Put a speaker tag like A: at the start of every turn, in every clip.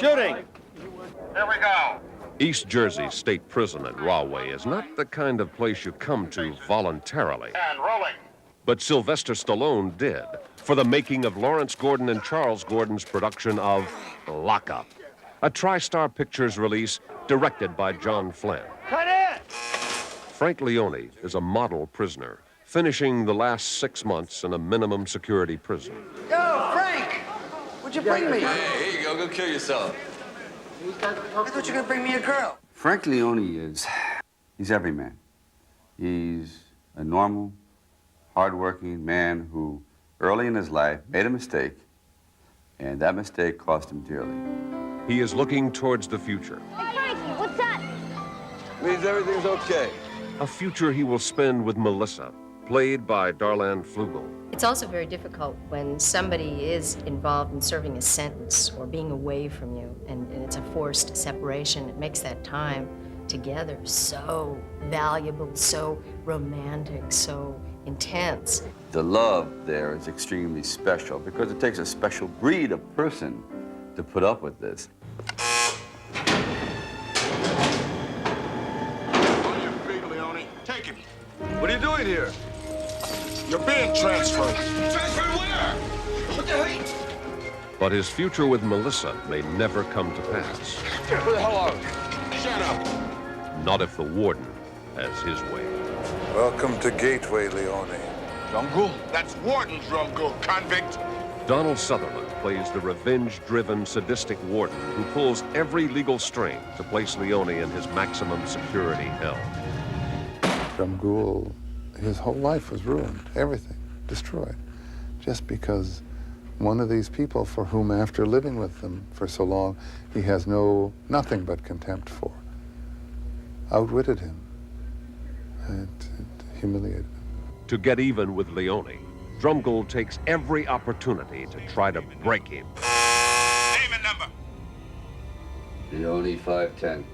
A: Shooting!
B: Here we go.
C: East Jersey State Prison at Rahway is not the kind of place you come to voluntarily.
B: And rolling.
C: But Sylvester Stallone did for the making of Lawrence Gordon and Charles Gordon's production of Lockup, a TriStar Pictures release directed by John Flynn.
A: Cut it!
C: Frank Leone is a model prisoner, finishing the last 6 months in a minimum security prison.
D: Yo, Frank! What'd you bring me?
E: Hey, here you go. Go kill yourself.
D: I thought you were gonna bring me a girl.
F: Frank Leone he's every man. He's a normal, hardworking man who early in his life made a mistake, and that mistake cost him dearly.
C: He is looking towards the future.
G: Hey, Frankie, what's that?
E: Means everything's okay.
C: A future he will spend with Melissa, played by Darlan Flugel.
H: It's also very difficult when somebody is involved in serving a sentence or being away from you, and it's a forced separation. It makes that time together so valuable, so romantic, so intense.
F: The love there is extremely special because it takes a special breed of person to put up with this.
B: On your feet, Leone. Take him.
E: What are you doing here?
B: You're being transferred. Transferred where? What the hell?
C: But his future with Melissa may never come to pass.
E: Who the hell are you?
B: Shut up.
C: Not if the warden has his way.
I: Welcome to Gateway, Leone.
E: Jungle?
B: That's Warden's Rumgle, convict.
C: Donald Sutherland plays the revenge-driven, sadistic warden who pulls every legal string to place Leone in his maximum security hell.
I: Rumgool, his whole life was ruined, everything destroyed, just because one of these people for whom, after living with them for so long, he has nothing but contempt for, outwitted him. It humiliated him.
C: To get even with Leone, Drumgold takes every opportunity to try to break him.
B: Name and number.
F: Leone 510.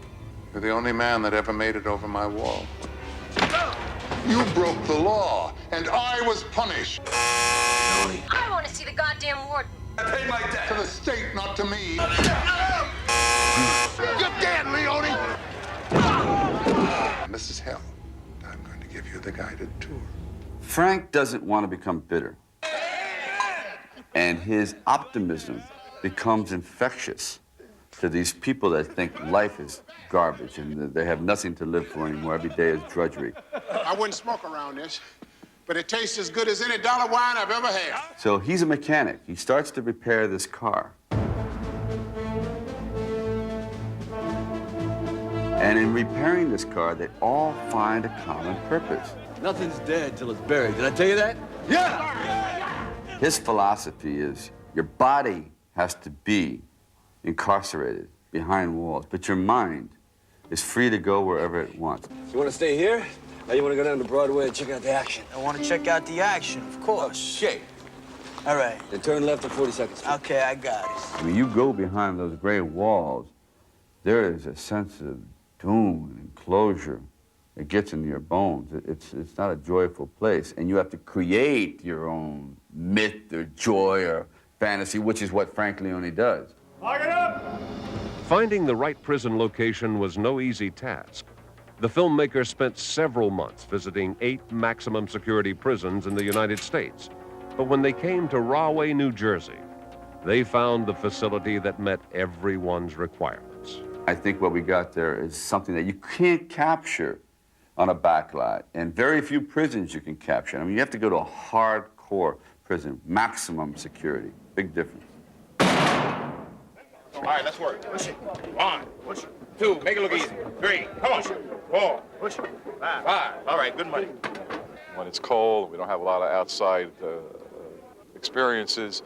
I: You're the only man that ever made it over my wall. You broke the law, and I was punished.
G: I want to see the goddamn warden.
E: I paid my debt.
I: To the state, not to me. You're dead, Leone! This is hell. I'm going to give you the guided tour.
F: Frank doesn't want to become bitter. And his optimism becomes infectious to these people that think life is garbage and they have nothing to live for anymore. Every day is drudgery.
B: I wouldn't smoke around this, but it tastes as good as any dollar wine I've ever had.
F: So he's a mechanic. He starts to repair this car. And in repairing this car, they all find a common purpose.
E: Nothing's dead till it's buried. Did I tell you that? Yeah!
F: His philosophy is your body has to be incarcerated behind walls, but your mind is free to go wherever it wants.
E: You want to stay here? Or you want to go down to Broadway and check out the action?
D: I want to check out the action, of course.
E: Shit.
D: All right.
E: Then turn left at 42nd Street.
D: Okay, I got it.
F: When you go behind those gray walls, there is a sense of doom and enclosure. It gets into your bones. It's not a joyful place. And you have to create your own myth or joy or fantasy, which is what Frank Leone does.
A: Lock it up!
C: Finding the right prison location was no easy task. The filmmaker spent several months visiting 8 maximum security prisons in the United States. But when they came to Rahway, New Jersey, they found the facility that met everyone's requirements.
F: I think what we got there is something that you can't capture on a backlot, and very few prisons you can capture. I mean, you have to go to a hardcore prison, maximum security, big difference.
B: All right, let's work. Push it. 1, push it. 2, make it look easy. 3, come on. 4, push it. 5. All right, good money.
J: When it's cold, we don't have a lot of outside experiences,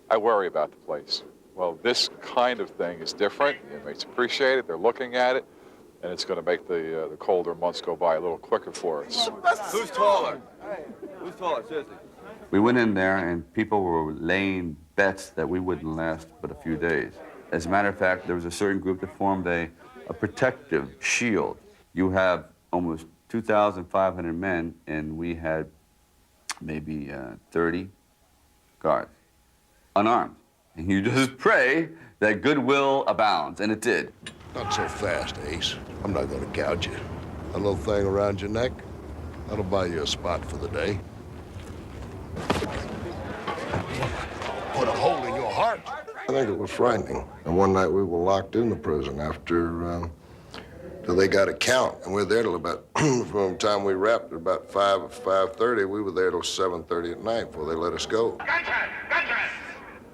J: I worry about the place. Well, this kind of thing is different. The inmates appreciate it. They're looking at it. And it's going to make the colder months go by a little quicker for us.
E: Who's taller? Who's taller, seriously?
F: We went in there and people were laying bets that we wouldn't last but a few days. As a matter of fact, there was a certain group that formed a protective shield. You have almost 2,500 men, and we had maybe 30 guards, unarmed. And you just pray that goodwill abounds, and it did.
A: Not so fast, Ace. I'm not gonna gouge you. A little thing around your neck, that'll buy you a spot for the day. Put a hole in your heart. I think it was frightening. And one night we were locked in the prison after, till they got a count. And we were there till about, from the time we wrapped at about 5 or 5:30, we were there till 7:30 at night before they let us go.
B: Gunshot! Gunshot!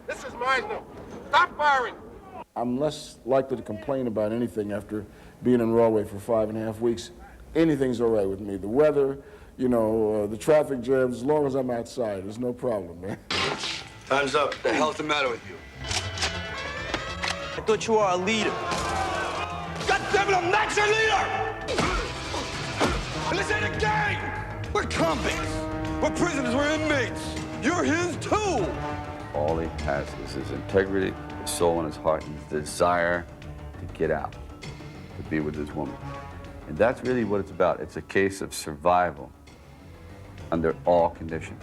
B: This is Meisner. Stop firing!
K: I'm less likely to complain about anything after being in Rahway for 5.5 weeks. Anything's all right with me. The weather, you know, the traffic jams, as long as I'm outside, there's no problem, man.
E: Time's up. What the hell's the matter with you?
D: I thought you were our leader.
E: God damn it, I'm not your leader! This ain't a gang! We're convicts. We're prisoners, we're inmates. You're his too!
F: All he has is his integrity, his soul, and his heart, and his desire to get out, to be with his woman. And that's really what it's about. It's a case of survival under all conditions.